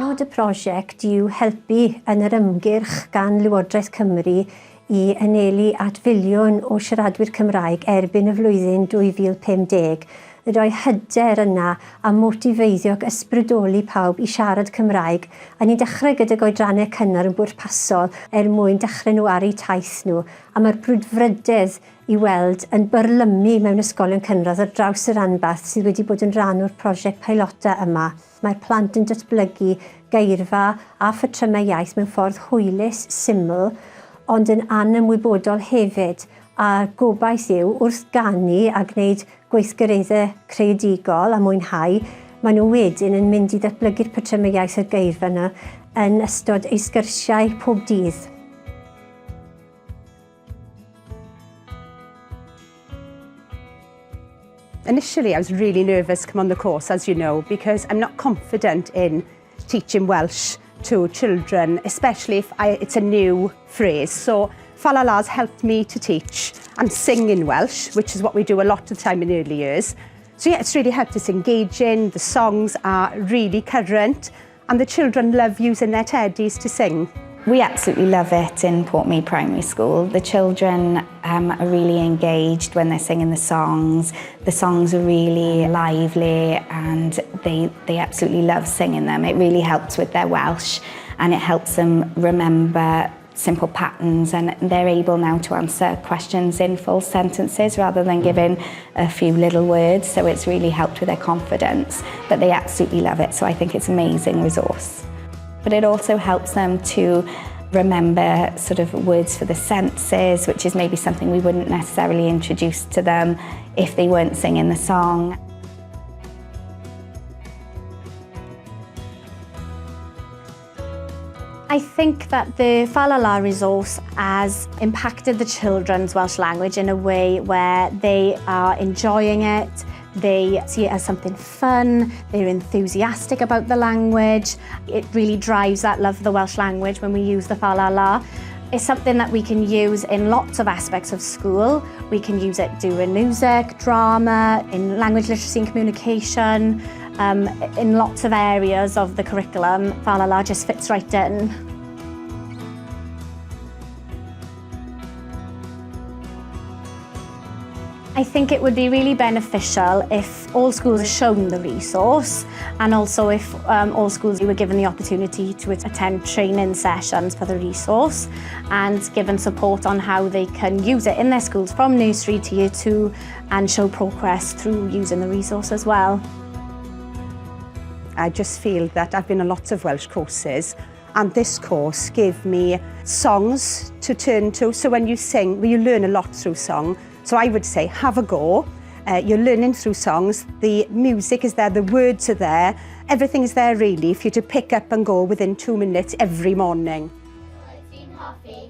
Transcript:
Nod y prosiect yw helpu yn yr ymgyrch gan Lywodraeth Cymru i anelu at filiwn o siaradwyr Cymraeg erbyn y flwyddyn 2050. Roi hyder yna a motifeiddio ac ysbrydoli pawb i siarad Cymraeg. A ni'n dechrau gyda oedrannau cynnar yn bwrpasol mwyn dechrau nhw ar eu taith nhw. A mae'r brwdfrydedd i weld yn byrlymu mewn ysgolion cynradd ar draws yr anbarth sydd wedi bod yn rhan o'r prosiect peilota yma. Mae'r plant yn datblygu geirfa a phatrymau iaith mewn ffordd hwylus, syml, ond yn anymwybodol hefyd. A gobaith yw wrth ganu a gwneud gweithgareddau creadigol a mwynhau, maen nhw wedyn yn mynd i ddatblygu'r patrymau iaith a'r geirfa yna yn ystod eu sgyrsiau pob dydd. Initially, I was really nervous to come on the course, as you know, because I'm not confident in teaching Welsh to children, especially if it's a new phrase. So Falala's helped me to teach and sing in Welsh, which is what we do a lot of the time in early years. So yeah, it's really helped us engaging, the songs are really current, and the children love using their teddies to sing. We absolutely love it in Portmead Primary School. The children are really engaged when they're singing the songs. The songs are really lively and they absolutely love singing them. It really helps with their Welsh and it helps them remember simple patterns, and they're able now to answer questions in full sentences rather than giving a few little words, so it's really helped with their confidence. But they absolutely love it, so I think it's an amazing resource. But it also helps them to remember sort of words for the senses, which is maybe something we wouldn't necessarily introduce to them if they weren't singing the song. I think that the Falala resource has impacted the children's Welsh language in a way where they are enjoying it, they see it as something fun, they're enthusiastic about the language. It really drives that love for the Welsh language when we use the Falala. It's something that we can use in lots of aspects of school. We can use it doing music, drama, in language literacy and communication. In lots of areas of the curriculum, Falala just fits right in. I think it would be really beneficial if all schools are shown the resource, and also if all schools were given the opportunity to attend training sessions for the resource and given support on how they can use it in their schools from nursery to year 2 and show progress through using the resource as well. I just feel that I've been on lots of Welsh courses and this course gave me songs to turn to. So when you sing, you learn a lot through song. So I would say have a go. You're learning through songs. The music is there, the words are there. Everything is there really for you to pick up and go within 2 minutes every morning. I've seen coffee.